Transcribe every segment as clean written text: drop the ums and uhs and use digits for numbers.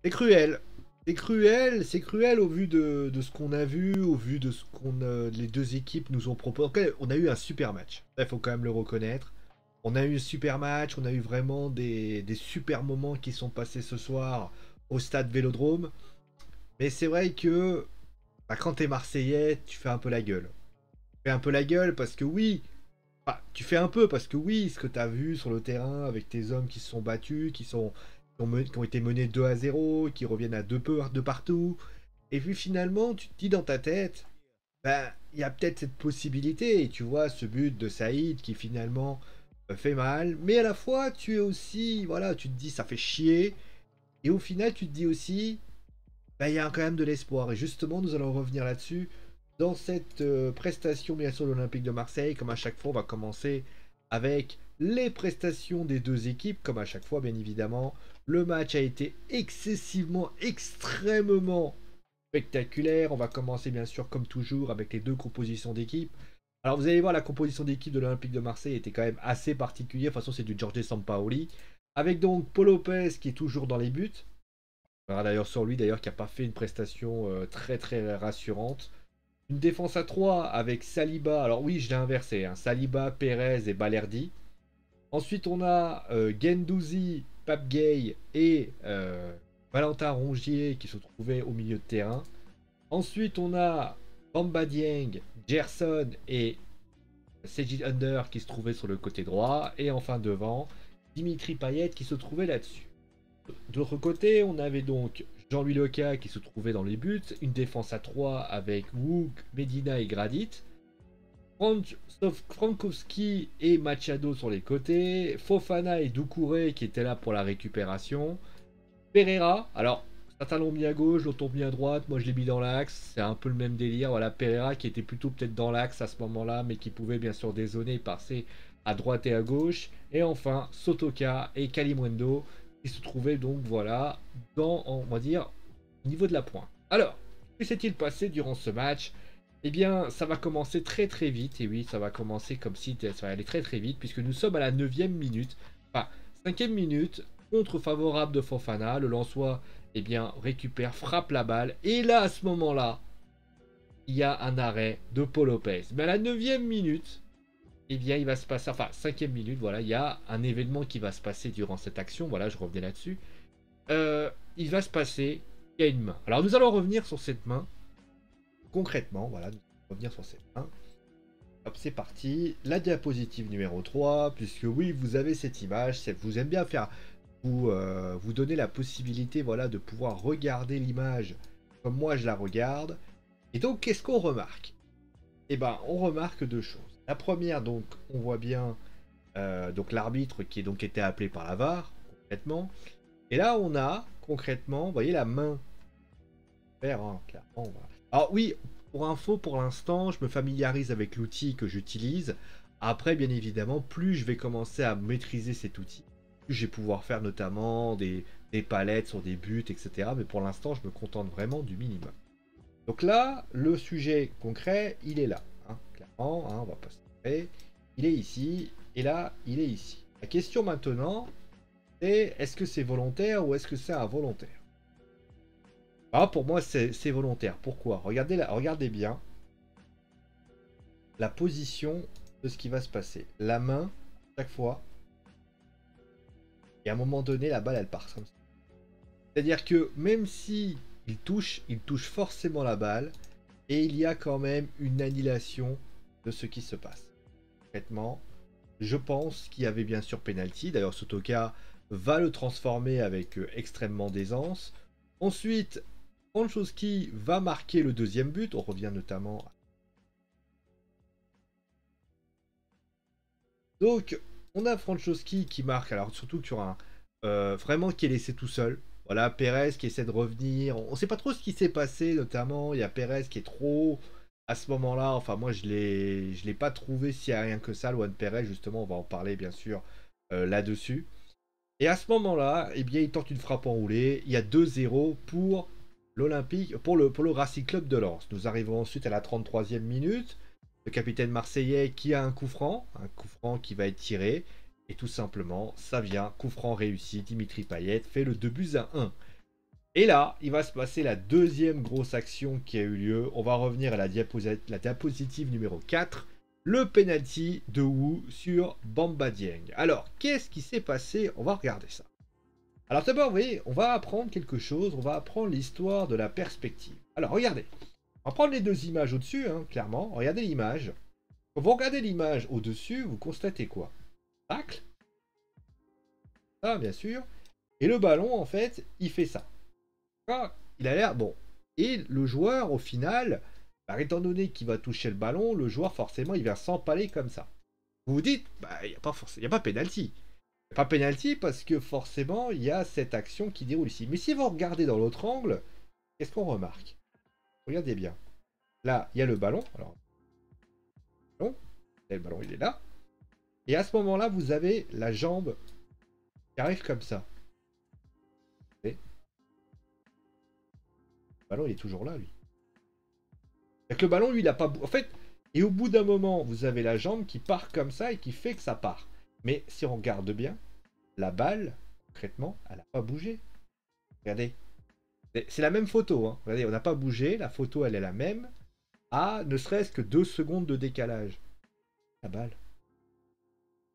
C'est cruel. C'est cruel au vu de ce qu'on a vu, au vu de ce qu'on les deux équipes nous ont proposé. Ok, on a eu un super match. Il faut quand même le reconnaître. On a eu un super match, on a eu vraiment des super moments qui sont passés ce soir au stade Vélodrome. Mais c'est vrai que bah, quand t'es Marseillais, tu fais un peu la gueule. Tu fais un peu la gueule parce que oui, bah, tu fais un peu parce que oui, ce que tu as vu sur le terrain avec tes hommes qui se sont battus, qui ont été menés 2-0, qui reviennent à 2 peu de partout. Et puis finalement, tu te dis dans ta tête, ben, il y a peut-être cette possibilité. Et tu vois ce but de Saïd qui finalement fait mal. Mais à la fois, tu es aussi, voilà, tu te dis ça fait chier. Et au final, tu te dis aussi, ben, il y a quand même de l'espoir. Et justement, nous allons revenir là-dessus. Dans cette prestation, bien sûr, de l'Olympique de Marseille, comme à chaque fois, on va commencer avec les prestations des deux équipes. Comme à chaque fois, bien évidemment, le match a été excessivement, extrêmement spectaculaire. On va commencer, bien sûr, comme toujours, avec les deux compositions d'équipe. Alors, vous allez voir, la composition d'équipe de l'Olympique de Marseille était quand même assez particulière. De toute façon, c'est du Jorge Sampaoli. Avec donc Paul Lopez qui est toujours dans les buts. On verra d'ailleurs sur lui, d'ailleurs, qui n'a pas fait une prestation très très rassurante. Une défense à 3 avec Saliba. Alors oui, je l'ai inversé. Hein. Saliba, Perez et Balerdi. Ensuite, on a Gendouzi, Pape Gay et Valentin Rongier qui se trouvaient au milieu de terrain. Ensuite, on a Bamba Dieng, Gerson et Seji Under qui se trouvaient sur le côté droit. Et enfin devant, Dimitri Payet qui se trouvait là-dessus. De l'autre côté, on avait donc Jean-Louis Leca qui se trouvait dans les buts, une défense à 3 avec Wouk, Medina et Gradit. Frankowski et Machado sur les côtés, Fofana et Doucouré qui étaient là pour la récupération. Pereira, alors certains l'ont mis à gauche, l'autre l'ont mis à droite, moi je l'ai mis dans l'axe, c'est un peu le même délire. Voilà, Pereira qui était plutôt peut-être dans l'axe à ce moment-là, mais qui pouvait bien sûr dézonner et passer à droite et à gauche. Et enfin, Sotoka et Kalimundo qui se trouvaient donc voilà dans, on va dire, au niveau de la pointe. Alors, que s'est-il passé durant ce match? Eh bien, ça va commencer très très vite, et oui, ça va commencer comme si ça va aller très très vite, puisque nous sommes à la 9e minute, enfin, 5e minute, contre favorable de Fofana, le Lensois, eh bien, récupère, frappe la balle, et là, à ce moment-là, il y a un arrêt de Paul Lopez. Mais à la 9e minute, eh bien, il va se passer, enfin, 5e minute, voilà, il y a un événement qui va se passer durant cette action, voilà, je revenais là-dessus. Il va se passer, il y a une main. Alors, nous allons revenir sur cette main, concrètement, voilà, nous allons revenir sur cette main. Hop, c'est parti. La diapositive numéro 3, puisque oui, vous avez cette image, vous aimez bien faire, vous donner la possibilité, voilà, de pouvoir regarder l'image comme moi je la regarde. Et donc, qu'est-ce qu'on remarque? Eh ben, on remarque deux choses. La première, donc, on voit bien donc l'arbitre qui est donc été appelé par la VAR, concrètement. Et là, on a concrètement, vous voyez la main. Hein, clairement. Voilà. Alors oui, pour info, pour l'instant, je me familiarise avec l'outil que j'utilise. Après, bien évidemment, plus je vais commencer à maîtriser cet outil, plus je vais pouvoir faire notamment des palettes sur des buts, etc. Mais pour l'instant, je me contente vraiment du minimum. Donc là, le sujet concret, il est là. Hein, clairement, hein, on va pas se tromper. Il est ici, et là, il est ici. La question maintenant, c'est est-ce que c'est volontaire ou est-ce que c'est involontaire? Ah, pour moi, c'est volontaire. Pourquoi? Regardez bien la position de ce qui va se passer. La main, chaque fois, et à un moment donné, la balle, elle part comme ça. C'est-à-dire que même si il touche forcément la balle, et il y a quand même une annihilation de ce qui se passe. Concrètement, je pense qu'il y avait bien sûr penalty. D'ailleurs, Sotoka va le transformer avec extrêmement d'aisance. Ensuite, Frankowski va marquer le deuxième but. On revient notamment à... Donc, on a Frankowski qui marque, alors surtout sur un... vraiment qui est laissé tout seul. Voilà, Perez qui essaie de revenir. On ne sait pas trop ce qui s'est passé, notamment. Il y a Perez qui est trop... À ce moment-là, enfin moi je l'ai pas trouvé si rien que ça, Luan Perez, justement, on va en parler bien sûr là-dessus. Et à ce moment-là, eh bien, il tente une frappe enroulée. Il y a 2-0 pour l'Olympique, pour le Racing Club de Lens. Nous arrivons ensuite à la 33e minute. Le capitaine marseillais qui a un coup franc qui va être tiré. Et tout simplement, ça vient, coup franc réussi. Dimitri Payet fait le 2-1. Et là, il va se passer la deuxième grosse action qui a eu lieu. On va revenir à la diapositive numéro 4. Le penalty de Wu sur Bamba Dieng. Alors, qu'est-ce qui s'est passé? On va regarder ça. Alors d'abord, vous voyez, on va apprendre quelque chose. On va apprendre l'histoire de la perspective. Alors, regardez. On va prendre les deux images au-dessus, hein, clairement. Regardez l'image. Quand vous regardez l'image au-dessus, vous constatez quoi? Tacle. Ça, bien sûr. Et le ballon, en fait, il fait ça. Il a l'air bon. Et le joueur, au final, bah, étant donné qu'il va toucher le ballon, le joueur, forcément, il va s'empaler comme ça. Vous vous dites, bah, il n'y a pas forcément, il y a pas pénalty. Il n'y a pas pénalty parce que forcément, il y a cette action qui déroule ici. Mais si vous regardez dans l'autre angle, qu'est-ce qu'on remarque? Regardez bien. Là, il y a le ballon. Alors, le ballon, il est là. Et à ce moment-là, vous avez la jambe qui arrive comme ça. Le ballon, il est toujours là, lui. C'est que le ballon, lui, il n'a pas... En fait, et au bout d'un moment, vous avez la jambe qui part comme ça et qui fait que ça part. Mais si on regarde bien, la balle, concrètement, elle n'a pas bougé. Regardez. C'est la même photo. Hein. Regardez, on n'a pas bougé. La photo, elle est la même. À ne serait-ce que 2 secondes de décalage. La balle.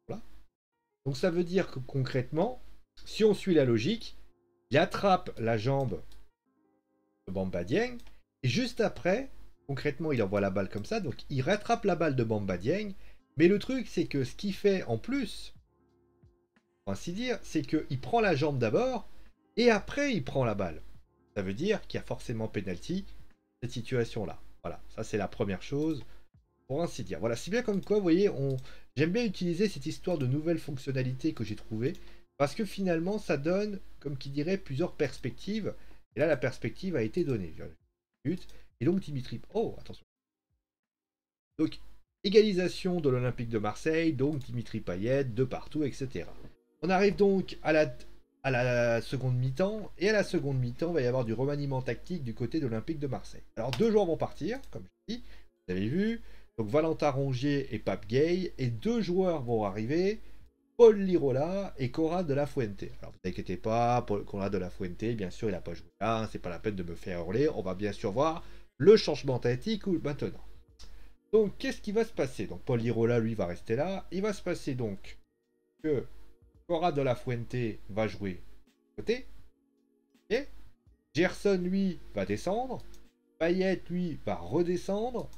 Voilà. Donc ça veut dire que concrètement, si on suit la logique, il attrape la jambe de Bamba Dieng. Et juste après, concrètement, il envoie la balle comme ça. Donc il rattrape la balle de Bamba Dieng. Mais le truc, c'est que ce qu'il fait en plus, pour ainsi dire, c'est qu'il prend la jambe d'abord et après il prend la balle. Ça veut dire qu'il y a forcément penalty cette situation-là. Voilà, ça c'est la première chose, pour ainsi dire. Voilà, c'est bien comme quoi, vous voyez, j'aime bien utiliser cette histoire de nouvelles fonctionnalités que j'ai trouvées, parce que finalement ça donne, comme qui dirait, plusieurs perspectives. Et là, la perspective a été donnée. Et donc Dimitri... Oh, attention. Donc, égalisation de l'Olympique de Marseille, donc Dimitri Payet, de partout, etc. On arrive donc à la seconde mi-temps, et à la seconde mi-temps, il va y avoir du remaniement tactique du côté de l'Olympique de Marseille. Alors, 2 joueurs vont partir, comme je dis, vous avez vu, donc Valentin Rongier et Pape Gay, et 2 joueurs vont arriver, Paul Lirola et Conrad de la Fuente. Alors, vous inquiétez pas, Conrad de la Fuente, bien sûr, il n'a pas joué là, hein, c'est pas la peine de me faire hurler, on va bien sûr voir le changement tactique maintenant. Donc, qu'est-ce qui va se passer? Donc, Paul Lirola, lui, va rester là. Il va se passer donc que Cora de la Fuente va jouer côté. Et Gerson, lui, va descendre. Payet, lui, va redescendre.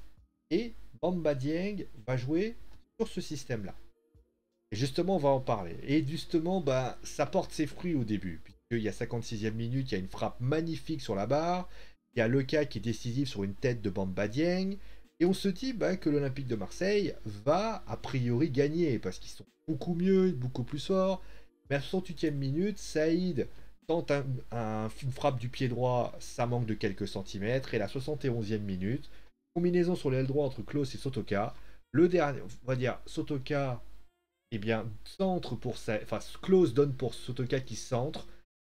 Et Bamba Dieng va jouer sur ce système-là. Et justement, on va en parler. Et justement, bah, ça porte ses fruits au début. Puisqu'il y a 56e minute, il y a une frappe magnifique sur la barre. Il y a Leca qui est décisif sur une tête de Bamba Dieng. Et on se dit bah, que l'Olympique de Marseille va a priori gagner parce qu'ils sont beaucoup mieux, beaucoup plus forts. Mais à la 68e minute, Saïd tente une frappe du pied droit, ça manque de quelques centimètres. Et à la 71e minute, combinaison sur l'aile droite entre Klose et Sotoka. Le dernier, on va dire, Sotoka, eh bien, centre pour Saïd. Enfin, Klose donne pour Sotoka qui centre,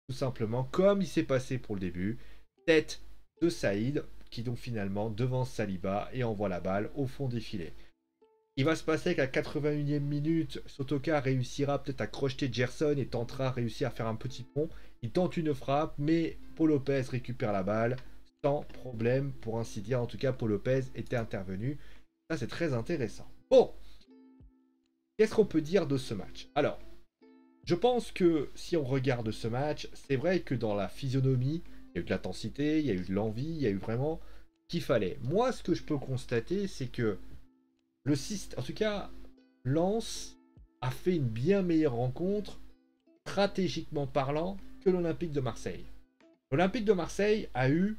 tout simplement, comme il s'est passé pour le début. Tête de Saïd, qui donc finalement devance Saliba et envoie la balle au fond des filets. Il va se passer qu'à la 81e minute, Sotoka réussira peut-être à crocheter Gerson et tentera de réussir à faire un petit pont. Il tente une frappe, mais Paul Lopez récupère la balle sans problème, pour ainsi dire. En tout cas, Paul Lopez était intervenu. Ça, c'est très intéressant. Bon, qu'est-ce qu'on peut dire de ce match? Alors, je pense que si on regarde ce match, c'est vrai que dans la physionomie, il y a eu de l'intensité, il y a eu de l'envie, il y a eu vraiment ce qu'il fallait. Moi, ce que je peux constater, c'est que le système, en tout cas, Lens a fait une bien meilleure rencontre, stratégiquement parlant, que l'Olympique de Marseille. L'Olympique de Marseille a eu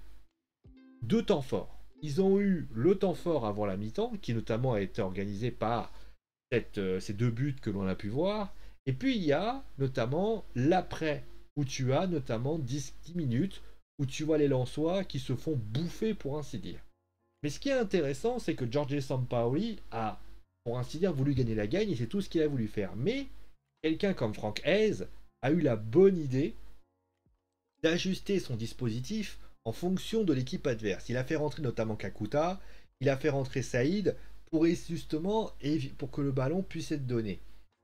2 temps forts. Ils ont eu le temps fort avant la mi-temps, qui notamment a été organisé par ces 2 buts que l'on a pu voir. Et puis il y a notamment l'après, où tu as notamment 10 minutes, où tu vois les Lensois qui se font bouffer pour ainsi dire. Mais ce qui est intéressant, c'est que Jorge Sampaoli a, pour ainsi dire, voulu gagner la gagne et c'est tout ce qu'il a voulu faire. Mais quelqu'un comme Franck Hayes a eu la bonne idée d'ajuster son dispositif en fonction de l'équipe adverse. Il a fait rentrer notamment Kakuta, il a fait rentrer Saïd pour justement pour que le ballon puisse être donné.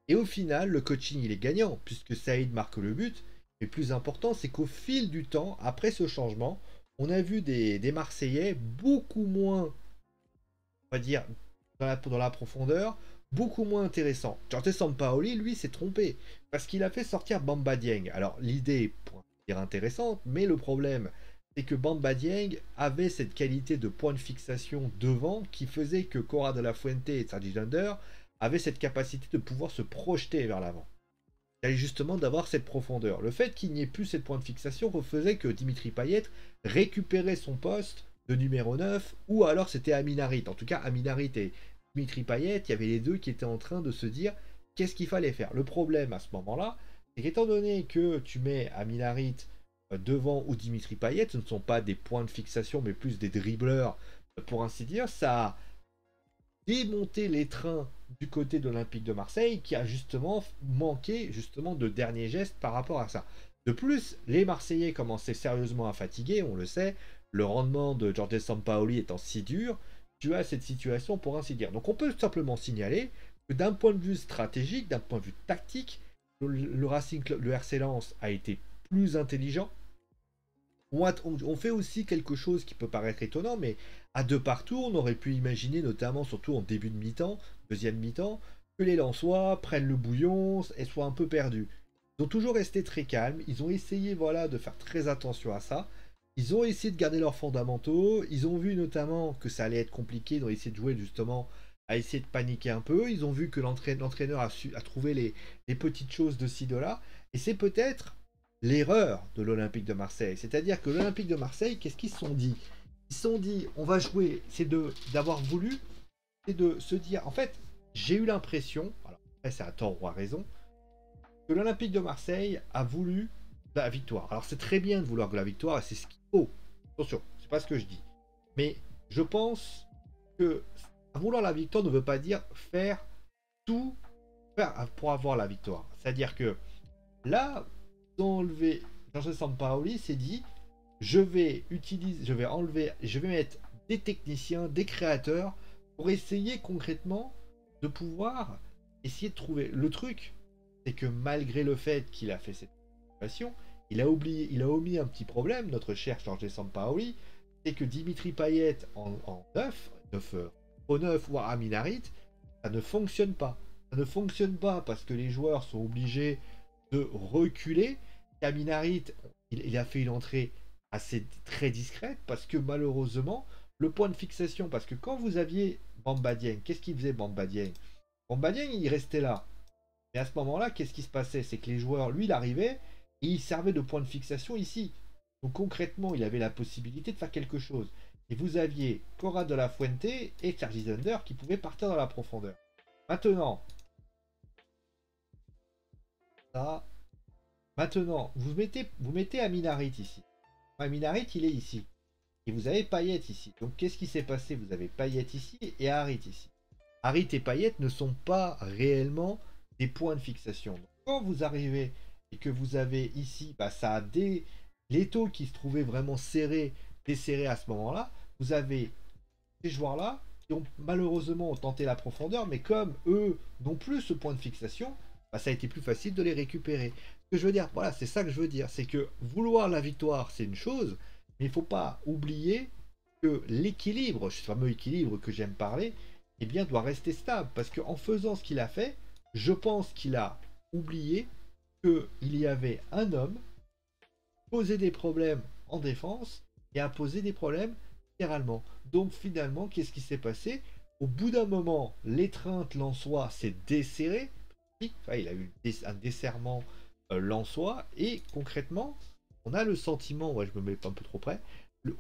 Et au final, le coaching il est gagnant puisque Saïd marque le but Mais plus important, c'est qu'au fil du temps, après ce changement, on a vu des Marseillais beaucoup moins, on va dire, dans la profondeur, beaucoup moins intéressants. Jorge Sampaoli, lui, s'est trompé, parce qu'il a fait sortir Bamba Dieng. Alors, l'idée, pour dire intéressante, mais le problème, c'est que Bamba Dieng avait cette qualité de point de fixation devant qui faisait que Cora de la Fuente et Sergi Lander avaient cette capacité de pouvoir se projeter vers l'avant. Et justement d'avoir cette profondeur. Le fait qu'il n'y ait plus cette point de fixation faisait que Dimitri Payet récupérait son poste de numéro 9, ou alors c'était Aminarit. En tout cas, Aminarit et Dimitri Payet, il y avait les deux qui étaient en train de se dire qu'est-ce qu'il fallait faire. Le problème à ce moment-là, c'est qu'étant donné que tu mets Aminarit devant ou Dimitri Payet, ce ne sont pas des points de fixation, mais plus des dribbleurs, pour ainsi dire, ça a démonté les trains du côté de l'Olympique de Marseille qui a justement manqué justement de derniers gestes par rapport à ça. De plus, les Marseillais commençaient sérieusement à fatiguer, on le sait, le rendement de Jorge Sampaoli étant si dur, tu as cette situation pour ainsi dire. Donc on peut tout simplement signaler que d'un point de vue stratégique, d'un point de vue tactique, le Racing Club, le RC Lens a été plus intelligent. On fait aussi quelque chose qui peut paraître étonnant, mais à deux partout, on aurait pu imaginer, notamment surtout en début de mi-temps, deuxième mi-temps, que les Lensois prennent le bouillon et soient un peu perdus. Ils ont toujours resté très calmes, ils ont essayé voilà, de faire très attention à ça, ils ont essayé de garder leurs fondamentaux, ils ont vu notamment que ça allait être compliqué, ils ont essayé de jouer justement à essayer de paniquer un peu, ils ont vu que l'entraîneur a trouvé les petites choses de ci, de là, et c'est peut-être l'erreur de l'Olympique de Marseille. C'est-à-dire que l'Olympique de Marseille, qu'est-ce qu'ils se sont dit? Ils se sont dit, on va jouer, c'est d'avoir voulu, c'est de se dire, en fait, j'ai eu l'impression, alors après c'est à tort ou à raison, que l'Olympique de Marseille a voulu la victoire. Alors c'est très bien de vouloir la victoire, et c'est ce qu'il faut. Attention, c'est pas ce que je dis. Mais je pense que vouloir la victoire ne veut pas dire faire tout pour avoir la victoire. C'est-à-dire que là, enlever Jorge Sampaoli s'est dit je vais mettre des techniciens, des créateurs pour essayer concrètement de pouvoir essayer de trouver le truc. C'est que malgré le fait qu'il a fait cette situation, il a omis un petit problème, notre cher Jorge Sampaoli, c'est que Dimitri Payet en 9 au 9 ou à Aminarit, ça ne fonctionne pas. Ça ne fonctionne pas parce que les joueurs sont obligés de reculer. Aminarit, il a fait une entrée assez très discrète parce que malheureusement, le point de fixation, parce que quand vous aviez Bamba Dieng, qu'est-ce qu'il faisait Bamba Dieng? Bamba Dieng, il restait là. Mais à ce moment-là, qu'est-ce qui se passait? C'est que les joueurs, lui, il arrivait et il servait de point de fixation ici. Donc concrètement, il avait la possibilité de faire quelque chose. Et vous aviez Cora de la Fuente et Sergi Zander qui pouvaient partir dans la profondeur. Maintenant, ça, maintenant, vous mettez Aminarit ici. Aminarit, il est ici. Et vous avez Payet ici. Donc qu'est-ce qui s'est passé? Vous avez Payet ici et Harit ici. Harit et Payet ne sont pas réellement des points de fixation. Donc, quand vous arrivez et que vous avez ici, bah, ça a des l'étau qui se trouvait vraiment serré, desserré à ce moment-là. Vous avez ces joueurs-là qui ont malheureusement tenté la profondeur, mais comme eux n'ont plus ce point de fixation, bah, ça a été plus facile de les récupérer. Ce que je veux dire, voilà, c'est ça que je veux dire, c'est que vouloir la victoire, c'est une chose, mais il ne faut pas oublier que l'équilibre, ce fameux équilibre que j'aime parler, eh bien, doit rester stable. Parce qu'en faisant ce qu'il a fait, je pense qu'il a oublié qu'il y avait un homme poser des problèmes en défense et à poser des problèmes latéralement. Donc finalement, qu'est-ce qui s'est passé? Au bout d'un moment, l'étreinte lensois s'est desserrée. Enfin, il a eu un desserrement lensois et concrètement, on a le sentiment, ouais, je me mets un peu trop près,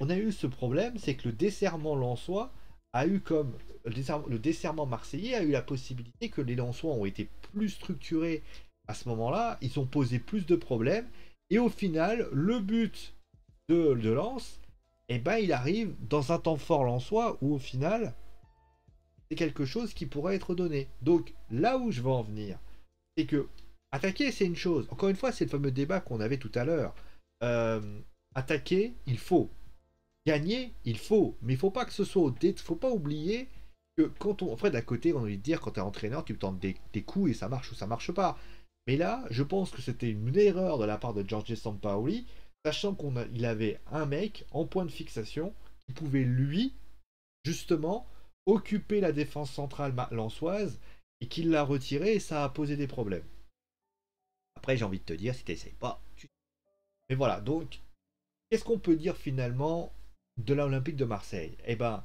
on a eu ce problème, c'est que le desserrement lensois a eu comme le desserrement marseillais a eu la possibilité que les lensois ont été plus structurés à ce moment-là, ils ont posé plus de problèmes et au final, le but de Lens, eh ben, il arrive dans un temps fort lensois où au final, c'est quelque chose qui pourrait être donné. Donc là où je veux en venir, c'est que attaquer, c'est une chose. Encore une fois, c'est le fameux débat qu'on avait tout à l'heure. Attaquer, il faut. Gagner, il faut. Mais il ne faut pas que ce soit faut pas oublier que quand on. En fait, d'à côté, on a envie de dire, quand tu es entraîneur, tu tentes des coups et ça marche ou ça marche pas. Mais là, je pense que c'était une erreur de la part de Giorgio Sampaoli, sachant qu'il avait un mec en point de fixation qui pouvait, lui, justement, occuper la défense centrale lensoise et qu'il l'a retiré et ça a posé des problèmes. Après, j'ai envie de te dire, si tu n'essayes pas, tu... Mais voilà, donc, qu'est-ce qu'on peut dire finalement de l'Olympique de Marseille? Eh ben,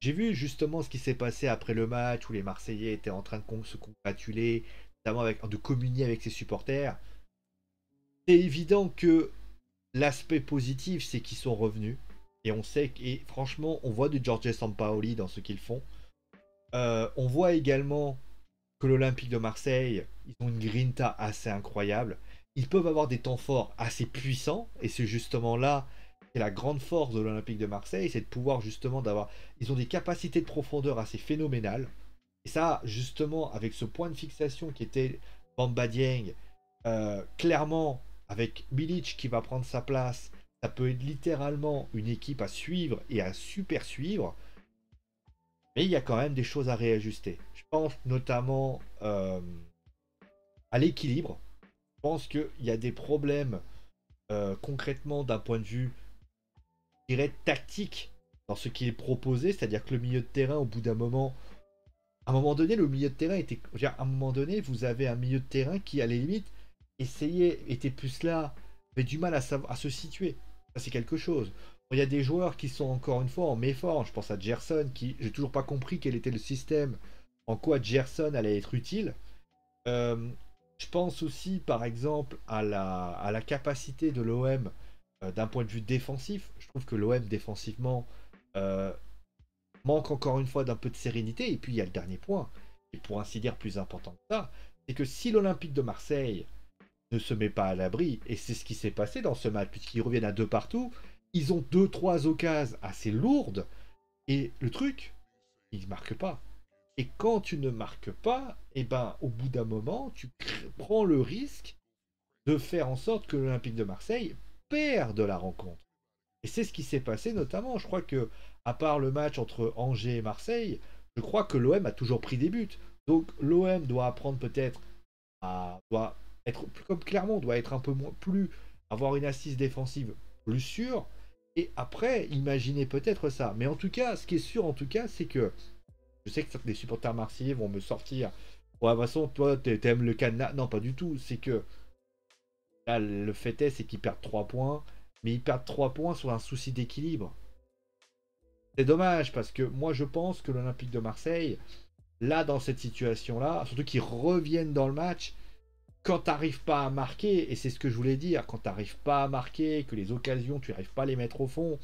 j'ai vu justement ce qui s'est passé après le match où les Marseillais étaient en train de se congratuler, notamment de communier avec ses supporters. C'est évident que l'aspect positif, c'est qu'ils sont revenus. Et on sait que, et franchement, on voit du Giorgio Sampaoli dans ce qu'ils font. On voit également que l'Olympique de Marseille, ils ont une grinta assez incroyable. Ils peuvent avoir des temps forts assez puissants. Et c'est justement là, c'est la grande force de l'Olympique de Marseille, c'est de pouvoir justement d'avoir... Ils ont des capacités de profondeur assez phénoménales. Et ça, justement, avec ce point de fixation qui était Bamba Dieng, clairement, avec Milic qui va prendre sa place, ça peut être littéralement une équipe à suivre et à super suivre. Mais il y a quand même des choses à réajuster. Je pense notamment à l'équilibre. Je pense qu'il y a des problèmes concrètement d'un point de vue, je dirais, tactique dans ce qui est proposé. C'est-à-dire que le milieu de terrain, au bout d'un moment, à un moment donné, le milieu de terrain était... À un moment donné, vous avez un milieu de terrain qui, à la limite, était plus là, avait du mal à se situer. Ça, c'est quelque chose. Il y a des joueurs qui sont encore une fois en méforme. Je pense à Gerson, qui j'ai toujours pas compris quel était le système, en quoi Gerson allait être utile. Je pense aussi, par exemple, à la capacité de l'OM d'un point de vue défensif. Je trouve que l'OM défensivement euh, manque encore une fois d'un peu de sérénité. Et puis il y a le dernier point, et pour ainsi dire plus important que ça, c'est que si l'Olympique de Marseille ne se met pas à l'abri, et c'est ce qui s'est passé dans ce match, puisqu'ils reviennent à deux partout, ils ont 2-3 occasions assez lourdes, et le truc, ils ne marquent pas. Et quand tu ne marques pas, et ben au bout d'un moment, tu prends le risque de faire en sorte que l'Olympique de Marseille perde la rencontre. Et c'est ce qui s'est passé notamment. Je crois que, à part le match entre Angers et Marseille, je crois que l'OM a toujours pris des buts. Donc l'OM doit apprendre peut-être doit être comme Clermont, doit être un peu moins plus, avoir une assise défensive plus sûre. Et après, imaginez peut-être ça. Mais en tout cas, ce qui est sûr en tout cas, c'est que je sais que les supporters marseillais vont me sortir. Ouais, de toute façon, toi, t'aimes le cadenas. Non, pas du tout. C'est que là, le fait est, c'est qu'ils perdent 3 points. Mais ils perdent 3 points sur un souci d'équilibre. C'est dommage parce que moi, je pense que l'Olympique de Marseille, là, dans cette situation-là, surtout qu'ils reviennent dans le match, quand t'arrives pas à marquer, et c'est ce que je voulais dire, quand t'arrives pas à marquer, que les occasions, tu n'arrives pas à les mettre au fond,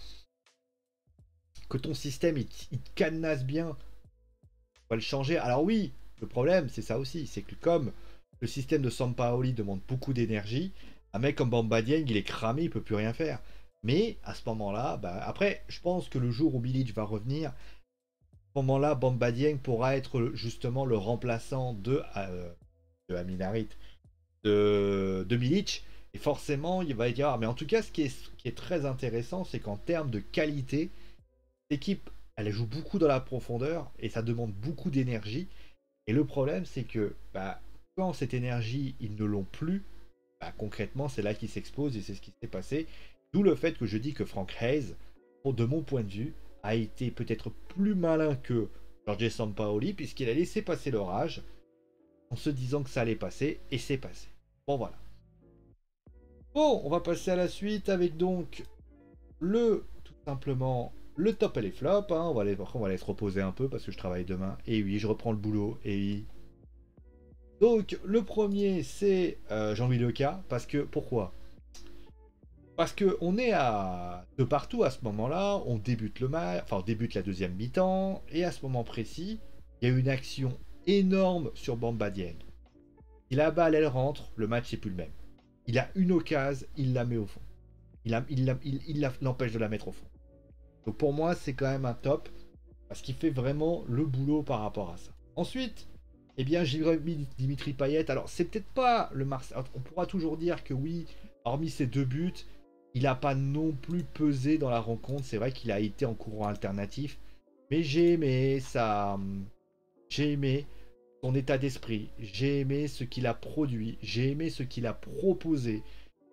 que ton système, il te cadenasse bien, on va le changer. Alors oui, le problème, c'est ça aussi, c'est que comme le système de Sampaoli demande beaucoup d'énergie, un mec comme Bamba Dieng, il est cramé, il peut plus rien faire. Mais à ce moment-là, bah, après, je pense que le jour où Bilic va revenir, à ce moment-là, Bamba Dieng pourra être justement le remplaçant de Aminarit, de Milic. Et forcément, il va dire, mais en tout cas, ce qui est très intéressant, c'est qu'en termes de qualité, l'équipe, elle joue beaucoup dans la profondeur et ça demande beaucoup d'énergie. Et le problème, c'est que bah, quand cette énergie, ils ne l'ont plus, bah, concrètement, c'est là qu'ils s'exposent et c'est ce qui s'est passé. D'où le fait que je dis que Frank Hayes, de mon point de vue, a été peut-être plus malin que Jorge Sampaoli puisqu'il a laissé passer l'orage en se disant que ça allait passer et c'est passé. Bon, voilà. Bon, on va passer à la suite avec donc tout simplement, le top et les flops. Hein. On va aller se reposer un peu parce que je travaille demain. Et oui, je reprends le boulot. Et oui. Donc, le premier, c'est Jean-Louis Leca. Parce que, pourquoi? Parce que on est de partout à ce moment-là. On débute le match, enfin, on débute la deuxième mi-temps. Et à ce moment précis, il y a une action énorme sur Bamba Dieng. Si la balle, elle rentre, le match, c'est plus le même. Il a une occasion, il la met au fond. Il l'empêche de la mettre au fond. Donc pour moi, c'est quand même un top. Parce qu'il fait vraiment le boulot par rapport à ça. Ensuite, eh bien, j'ai mis Dimitri Payet. Alors, c'est peut-être pas le Marseille. On pourra toujours dire que oui, hormis ses 2 buts, il n'a pas non plus pesé dans la rencontre. C'est vrai qu'il a été en courant alternatif. Mais j'ai aimé ça. J'ai aimé son état d'esprit, j'ai aimé ce qu'il a produit, j'ai aimé ce qu'il a proposé,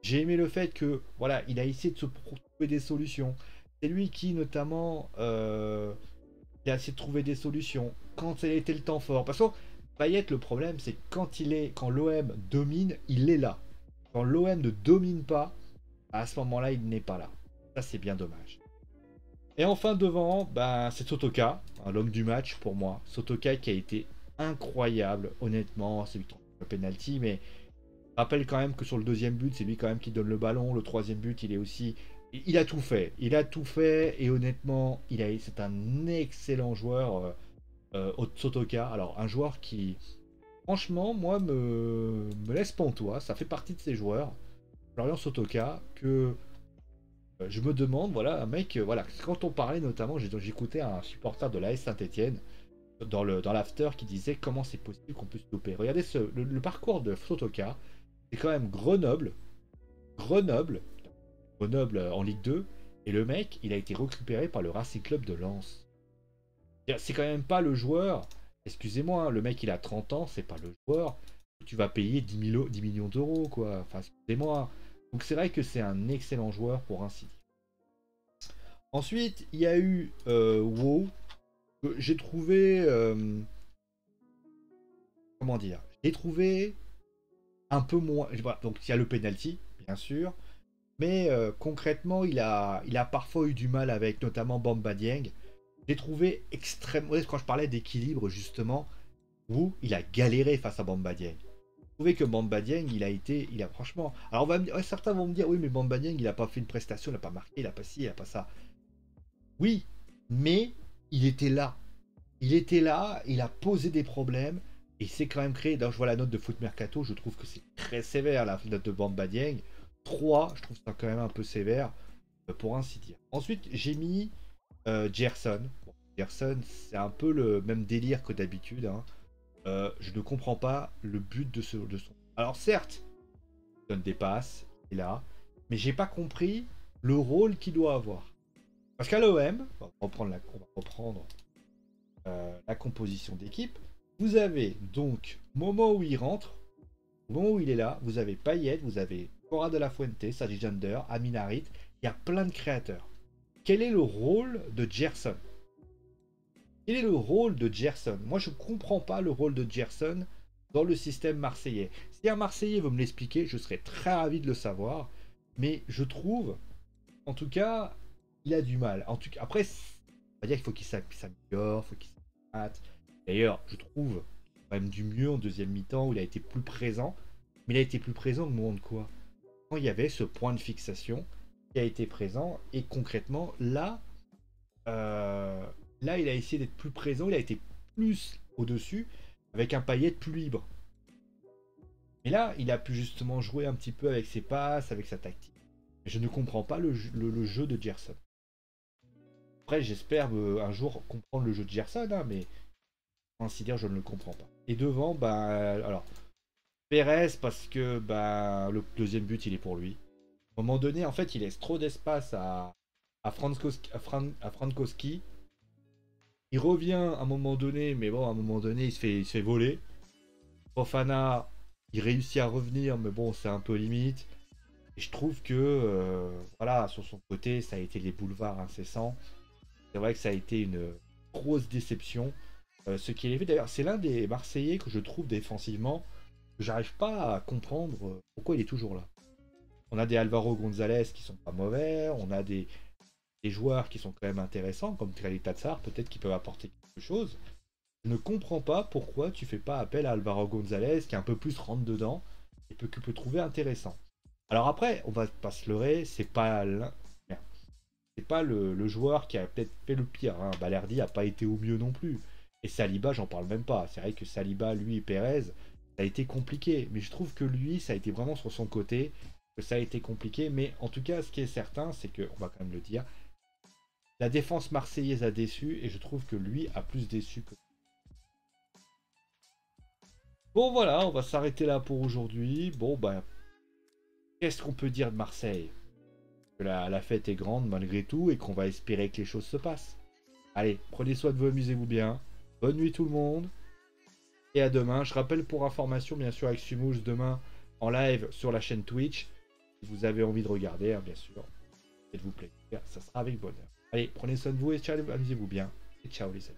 j'ai aimé le fait que, voilà, il a essayé de se trouver des solutions. C'est lui qui, notamment, il a essayé de trouver des solutions quand ça a été le temps fort. Parce que Payet, le problème, c'est que quand l'OM domine, il est là. Quand l'OM ne domine pas, à ce moment-là, il n'est pas là. Ça, c'est bien dommage. Et enfin, devant, ben, c'est Sotoka, hein, l'homme du match pour moi. Sotoka qui a été incroyable, honnêtement. C'est lui qui trouve le penalty, mais je rappelle quand même que sur le deuxième but, c'est lui quand même qui donne le ballon. Le troisième but, il est aussi. Il a tout fait. Il a tout fait. Et honnêtement, c'est un excellent joueur, Sotoka. Alors, un joueur qui, franchement, moi, me laisse pantois. Ça fait partie de ces joueurs, Florian Sotoka, que je me demande, voilà, un mec, voilà, quand on parlait notamment, j'écoutais un supporter de l'AS Saint-Etienne dans l'after qui disait comment c'est possible qu'on puisse doper. Regardez le parcours de Sotoka, c'est quand même Grenoble, en Ligue 2, et le mec, il a été récupéré par le Racing Club de Lens. C'est quand même pas le joueur, excusez-moi, hein, le mec il a 30 ans, c'est pas le joueur que tu vas payer 10 millions d'euros, quoi. Enfin, excusez-moi. Donc c'est vrai que c'est un excellent joueur pour ainsi dire. Ensuite, il y a eu WoW, que j'ai trouvé. Comment dire? J'ai trouvé un peu moins. Voilà, donc il y a le penalty, bien sûr. Mais concrètement, il a parfois eu du mal avec notamment Bamba Dieng. J'ai trouvé extrêmement. Quand je parlais d'équilibre, justement, WoW, il a galéré face à Bamba Dieng. J'ai trouvé que Bamba Dieng, il a franchement. Alors certains vont me dire, oui, mais Bamba Dieng, il n'a pas fait une prestation, il n'a pas marqué, il n'a pas ci, il n'a pas ça. Oui, mais il était là. Il était là, il a posé des problèmes, et il s'est quand même créé. D'ailleurs, je vois la note de Foot Mercato, je trouve que c'est très sévère la note de Bamba Dieng. 3, je trouve ça quand même un peu sévère, pour ainsi dire. Ensuite, j'ai mis Gerson. Bon, Gerson, c'est un peu le même délire que d'habitude, hein. Je ne comprends pas le but de son. Alors, certes, il donne des passes, il est là, mais j'ai pas compris le rôle qu'il doit avoir. Parce qu'à l'OM, on va reprendre la composition d'équipe. Vous avez donc, au moment où il rentre, au moment où il est là, vous avez Payet, vous avez Cora de la Fuente, Sadi Jander, Amin Harit, il y a plein de créateurs. Quel est le rôle de Gerson? Quel est le rôle de Gerson? Moi, je ne comprends pas le rôle de Gerson dans le système marseillais. Si un Marseillais veut me l'expliquer, je serais très ravi de le savoir. Mais je trouve, en tout cas, il a du mal. En tout cas, après, on va dire qu'il faut qu'il s'améliore, il faut qu'il s'adapte. D'ailleurs, je trouve quand même du mieux en deuxième mi-temps où il a été plus présent. Mais il a été plus présent au moment de quoi? Quand il y avait ce point de fixation qui a été présent. Et concrètement, euh, là il a essayé d'être plus présent, il a été plus au-dessus, avec un Payet plus libre. Mais là, il a pu justement jouer un petit peu avec ses passes, avec sa tactique. Je ne comprends pas le jeu de Gerson. Après, j'espère un jour comprendre le jeu de Gerson, hein, mais pour ainsi dire, je ne le comprends pas. Et devant, alors, Pérez, parce que le deuxième but, il est pour lui. À un moment donné, en fait, il laisse trop d'espace à Frankowski. Il revient à un moment donné, mais bon, à un moment donné, il se fait voler. Fofana, il réussit à revenir, mais bon, c'est un peu limite. Et je trouve que, voilà, sur son côté, ça a été les boulevards incessants. C'est vrai que ça a été une grosse déception. Ce qu'il est vu, d'ailleurs, c'est l'un des Marseillais que je trouve défensivement, que j'arrive pas à comprendre pourquoi il est toujours là. On a des Alvaro Gonzalez qui sont pas mauvais, on a des joueurs qui sont quand même intéressants, comme Trelly Tatsar, peut-être qui peuvent apporter quelque chose. Je ne comprends pas pourquoi tu fais pas appel à Alvaro Gonzalez, qui est un peu plus rentre dedans, et que tu peux trouver intéressant. Alors après, on va pas se leurrer, c'est pas le joueur qui a peut-être fait le pire, hein. Balerdi a pas été au mieux non plus. Et Saliba, j'en parle même pas. C'est vrai que Saliba, lui et Pérez, ça a été compliqué. Mais je trouve que lui, ça a été vraiment sur son côté, que ça a été compliqué. Mais en tout cas, ce qui est certain, c'est que, on va quand même le dire, la défense marseillaise a déçu, et je trouve que lui a plus déçu que. Bon voilà, on va s'arrêter là pour aujourd'hui. Bon qu'est-ce qu'on peut dire de Marseille? Que la fête est grande malgré tout et qu'on va espérer que les choses se passent. Allez, prenez soin de vous, amusez-vous bien. Bonne nuit tout le monde. Et à demain. Je rappelle pour information, bien sûr, avec Sumouche, demain en live sur la chaîne Twitch. Si vous avez envie de regarder, hein, bien sûr. Faites-vous plaisir, ça sera avec bonheur. Allez, prenez soin de vous et ciao, amusez-vous bien. Et ciao les amis.